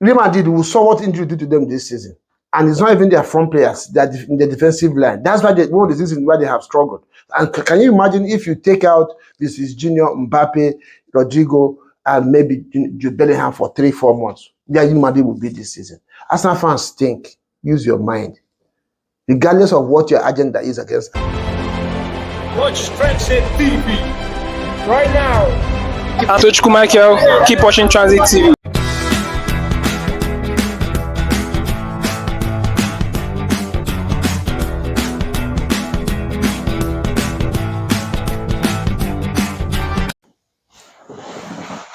Real Madrid, we saw what injury did to them this season. And it's not even their front players, they're in the defensive line. That's why one of the reasons why they have struggled. And can you imagine if you take out this is Junior, Mbappe, Rodrigo, and maybe Jude Bellingham for 3-4 months? Their Real Madrid will beat this season. Arsenal fans think, use your mind. Regardless of what your agenda is against. Watch Transit TV right now. I'm Mikel. Keep watching Transit TV.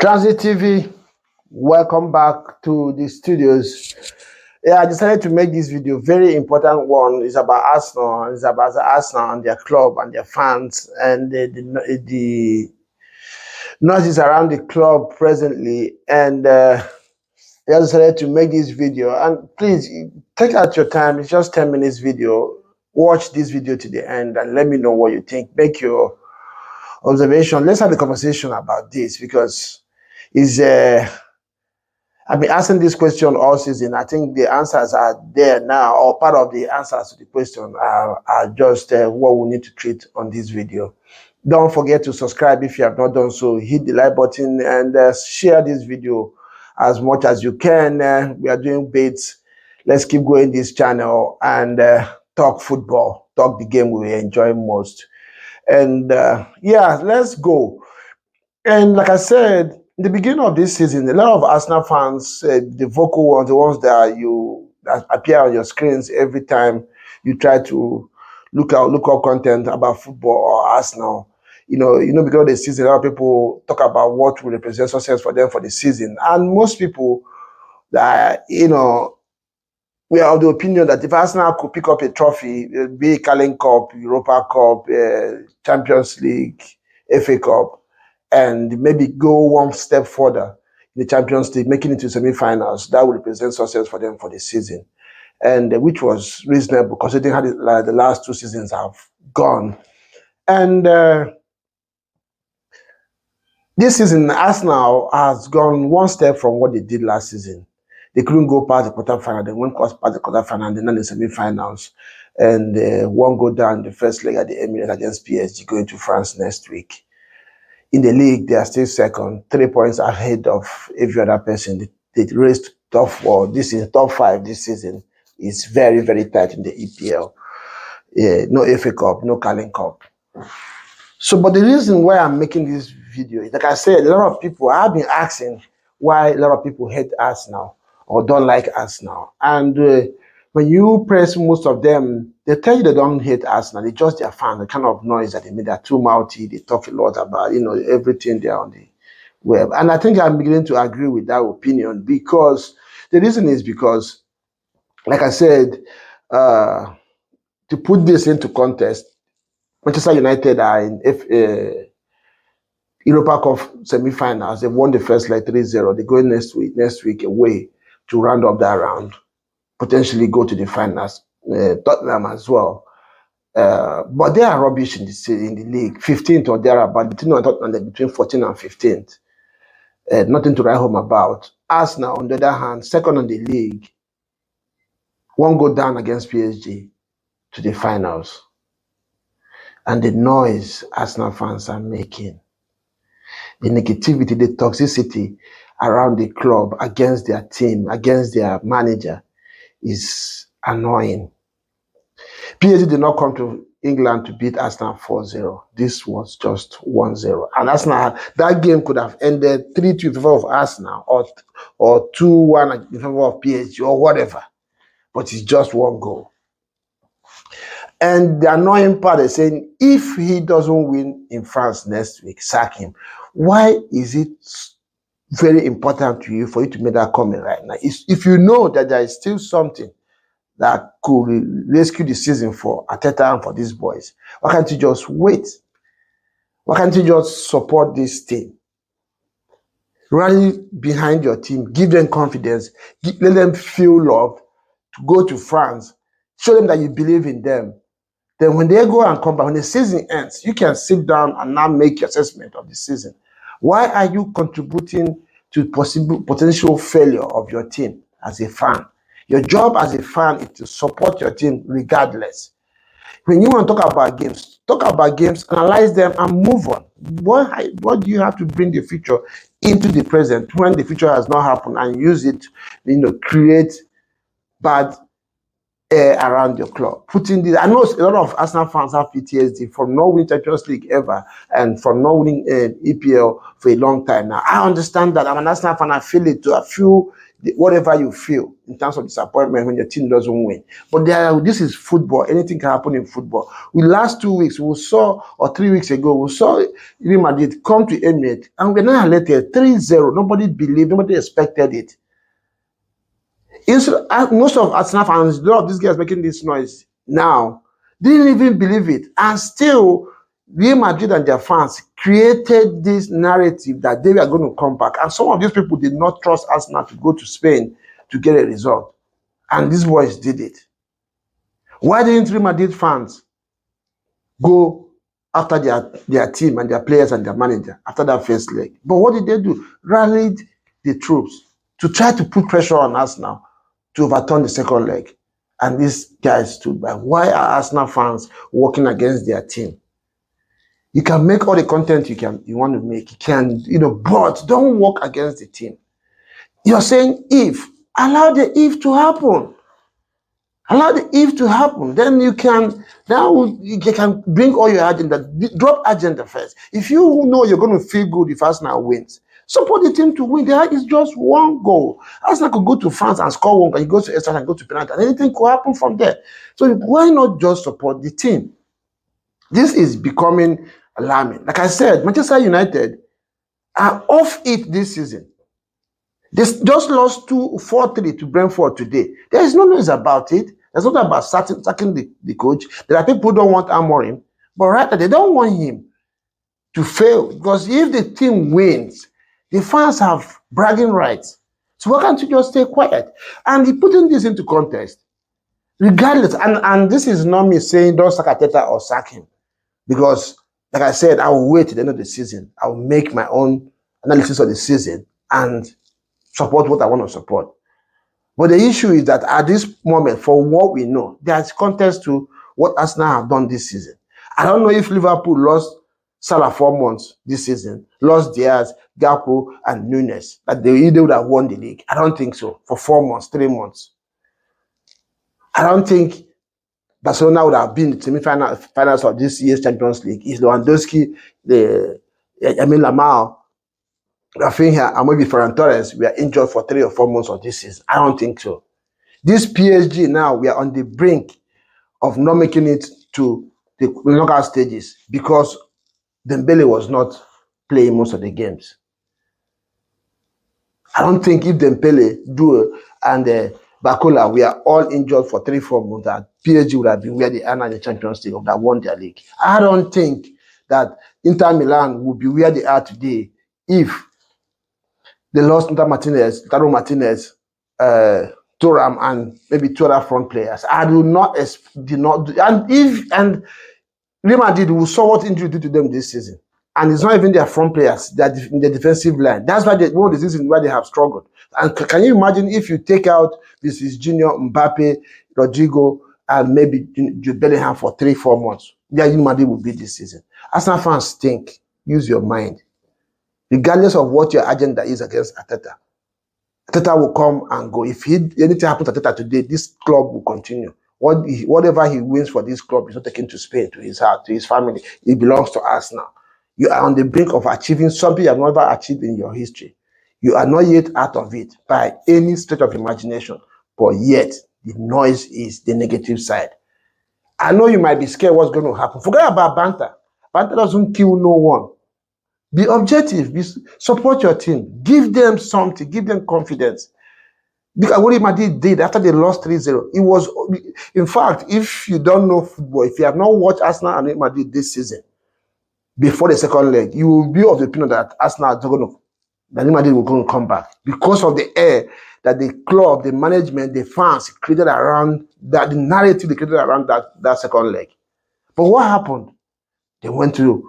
Transit TV, welcome back to the studios. I decided to make this video, very important one. It's about Arsenal. It's about Arsenal and their club and their fans and the noises around the club presently. And I decided to make this video. And please take out your time. It's just 10 minutes video. Watch this video to the end and let me know what you think. Make your observation. Let's have a conversation about this because I've been asking this question all season. I think the answers are there now, or part of the answers to the question are just what we need to treat on this video. Don't forget to subscribe if you have not done so. Hit the like button and share this video as much as you can. We are doing bits. Let's keep going this channel and talk football, talk the game we enjoy most. And yeah, let's go. And like I said, in the beginning of this season, a lot of Arsenal fans, the vocal ones, the ones that appear on your screens every time you try to look up content about football or Arsenal. You know, because of the season, a lot of people talk about what will represent success for them for the season, and most people that we are of the opinion that if Arsenal could pick up a trophy, be it Carling Cup, Europa Cup, Champions League, FA Cup, and maybe go one step further in the Champions League, making it to semi-finals, that would represent success for them for the season, and which was reasonable considering how the last two seasons have gone. And this season, Arsenal has gone one step from what they did last season. They couldn't go past the quarterfinal. They went past the quarterfinal and then the semi-finals, and one go down the first leg at the Emirates against PSG, going to France next week. In the league, they are still second, 3 points ahead of every other person. They raced top 4. This is top 5 this season. It's very, very tight in the EPL. No FA Cup, no Carling Cup. So, but the reason why I'm making this video is, like I said, a lot of people have been asking why a lot of people hate Arsenal or don't like Arsenal. And when you press most of them, they tell you they don't hate Arsenal. They just their fan, the kind of noise that they make. They're too mouthy. They talk a lot about, everything there on the web. And I think I'm beginning to agree with that opinion, because the reason is because, like I said, to put this into context, Manchester United are in Europa Cup semi-finals. They won the first leg 3-0. They go next week away to round up that round, potentially go to the finals. Tottenham as well. But they are rubbish in the league, 15th or thereabout. Between Tottenham, they're between 14th and 15th. Nothing to write home about. Arsenal, on the other hand, second on the league, one go down against PSG to the finals. And the noise Arsenal fans are making, the negativity, the toxicity around the club, against their team, against their manager, is annoying. PSG did not come to England to beat Arsenal 4-0. This was just 1-0. And Arsenal, that game could have ended 3-2 in favor of Arsenal or 2-1 in favor of PSG or whatever. But it's just one goal. And the annoying part is saying, if he doesn't win in France next week, sack him. Why is it very important to you for you to make that comment right now? If you know that there is still something that could rescue the season for Arteta and for these boys, why can't you just wait? Why can't you just support this team? Rally behind your team, give them confidence, let them feel love, to go to France, show them that you believe in them. Then when they go and come back, when the season ends, you can sit down and now make your assessment of the season. Why are you contributing to potential failure of your team as a fan. Your job as a fan is to support your team regardless. When you want to talk about games, analyze them, and move on. What do you have to bring the future into the present when the future has not happened, and use it, create bad air around your club? I know a lot of Arsenal fans have PTSD from not winning Champions League ever and from not winning EPL for a long time now. I understand that. I'm an Arsenal fan. I feel it too. I feel whatever you feel in terms of disappointment when your team doesn't win. But this is football. Anything can happen in football. Last 2 weeks, or 3 weeks ago, we saw Real Madrid come to Emirates and we're now elected 3-0. Nobody believed, nobody expected it. Most of Arsenal fans, a lot of these guys making this noise now, didn't even believe it. And still, Real Madrid and their fans created this narrative that they were going to come back. And some of these people did not trust Arsenal to go to Spain to get a result. And these boys did it. Why didn't Real Madrid fans go after their team and their players and their manager after that first leg? But what did they do? Rallied the troops to try to put pressure on Arsenal to overturn the second leg. And these guys stood by. Why are Arsenal fans working against their team? You can make all the content you want to make. You can, but don't work against the team. You're saying if. Allow the if to happen. Allow the if to happen. Then you can bring all your agenda. Drop agenda first. If you know you're going to feel good if Arsenal wins, support the team to win. There is just one goal. Arsenal could go to France and score one, and you go to extra and go to penalty, and anything could happen from there. So why not just support the team? This is becoming alarming. Like I said, Manchester United are off it this season. They just lost 4-3 to Brentford today. There is no news about it. There's not about sacking the coach. There are people who don't want Amorim, but rather they don't want him to fail, because if the team wins, the fans have bragging rights. So why can't you just stay quiet? And he putting this into context, regardless, and this is not me saying don't sack Arteta or sack him, because like I said, I will wait till the end of the season. I will make my own analysis of the season and support what I want to support. But the issue is that at this moment, for what we know, there's context to what Arsenal have done this season. I don't know if Liverpool lost Salah 4 months this season, lost Diaz, Gakpo, and Nunes, that they would have won the league. I don't think so. For 4 months, 3 months. I don't think Barcelona would have been in the semi-finals of this year's Champions League. Is Lewandowski, Lamar, Rafinha, and maybe Ferran Torres were injured for 3 or 4 months of this season? I don't think so. This PSG now, we are on the brink of not making it to the knockout stages because Dembele was not playing most of the games. I don't think if Dembele, and Bakola, we are all injured for 3-4 months, that PSG would have been where they are now in the Champions League, that won their league. I don't think that Inter Milan would be where they are today if they lost Taro Martinez, Thuram, and maybe 2 other front players. I do not, and Real Madrid will saw what injury did to them this season. And it's not even their front players, they're in the defensive line. That's why one of the reasons why they have struggled. And can you imagine if you take out this is Junior, Mbappe, Rodrigo, and maybe Jude Bellingham for 3-4 months? Yeah, Real Madrid will beat this season. Arsenal fans think, use your mind. Regardless of what your agenda is against Arteta, Arteta will come and go. If anything happens to Arteta today, this club will continue. Whatever he wins for this club is not taken to Spain, to his heart, to his family. It belongs to us now. You are on the brink of achieving something you have never achieved in your history. You are not yet out of it by any stretch of imagination, but yet the noise is the negative side. I know you might be scared what's going to happen. Forget about banter. Banter doesn't kill no one. Be objective. Support your team. Give them something. Give them confidence. Because what Madrid did after they lost 3-0, it was, in fact, if you don't know football, if you have not watched Arsenal and Real Madrid this season, before the second leg, you will be of the opinion that Arsenal is going to, that Real Madrid will going to come back because of the air that the club, the management, the fans created around that, the narrative they created around that second leg. But what happened? They went to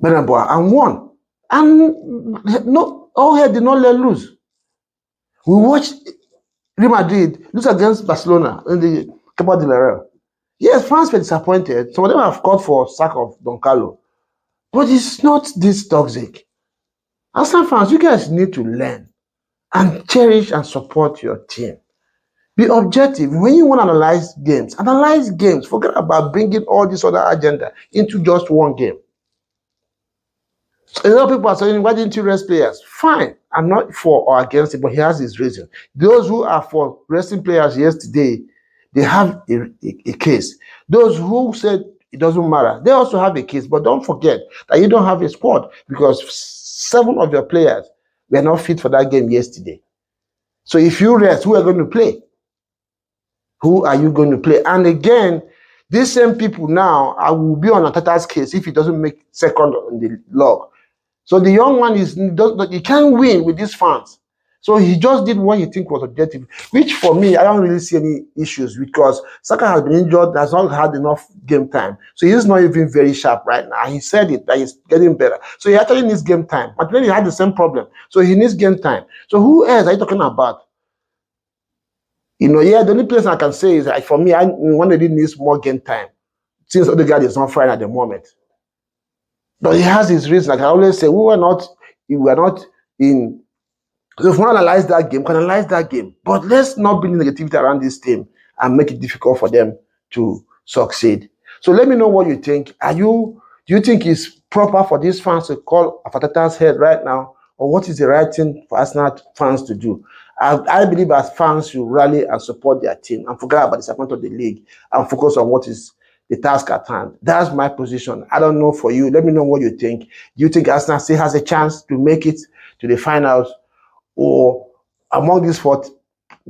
Bernabeu and won. And no, all hell did not let loose. We watched Real Madrid lose against Barcelona in the Copa del Rey. Yes, fans were disappointed. Some of them have called for sack of Don Carlo. But it's not this toxic. Arsenal fans, you guys need to learn and cherish and support your team. Be objective. When you want to analyze games. Forget about bringing all this other agenda into just one game. A lot of people are saying, why didn't you rest players? Fine. I'm not for or against it, but he has his reason. Those who are for resting players yesterday, they have a case. Those who said it doesn't matter, they also have a case. But don't forget that you don't have a squad because 7 of your players were not fit for that game yesterday. So if you rest, who are going to play? Who are you going to play? And again, these same people now will be on Arteta's case if he doesn't make second on the log. So the young one he can't win with these fans. So he just did what he think was objective, which for me, I don't really see any issues because Saka has been injured, has not had enough game time. So he's not even very sharp right now. He said it, that he's getting better. So he actually needs game time. But then he had the same problem. So he needs game time. So who else are you talking about? The only place I can say is that for me, one lady needs more game time since Odegaard is not fine at the moment. But he has his reason. Like I always say, we were not in. If we want to analyze that game, we can analyze that game. But let's not bring negativity around this team and make it difficult for them to succeed. So let me know what you think. Do you think it's proper for these fans to call Arteta's head right now? Or what is the right thing for Arsenal fans to do? I believe as fans should rally and support their team and forget about the disappointment of the league and focus on what is the task at hand. That's my position. I don't know for you. Let me know what you think. Do you think Arsenal still has a chance to make it to the finals? Or among these 4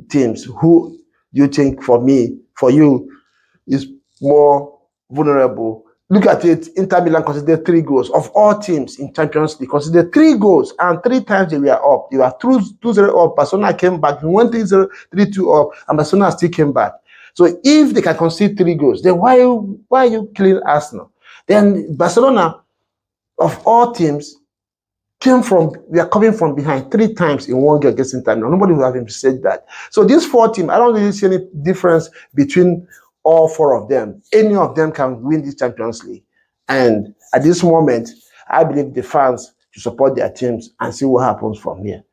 teams, who do you think for you, is more vulnerable? Look at it. Inter Milan considered 3 goals. Of all teams in Champions League, considered 3 goals. And 3 times they were up. They were 2-0 up. Barcelona came back. They went 3-0, 3-2 up. And Barcelona still came back. So if they can concede 3 goals, then why are you killing Arsenal? Then Barcelona, of all teams, we are coming from behind 3 times in one game against Inter. Nobody will have him said that. So these 4 teams, I don't really see any difference between all 4 of them. Any of them can win this Champions League. And at this moment, I believe the fans should support their teams and see what happens from here.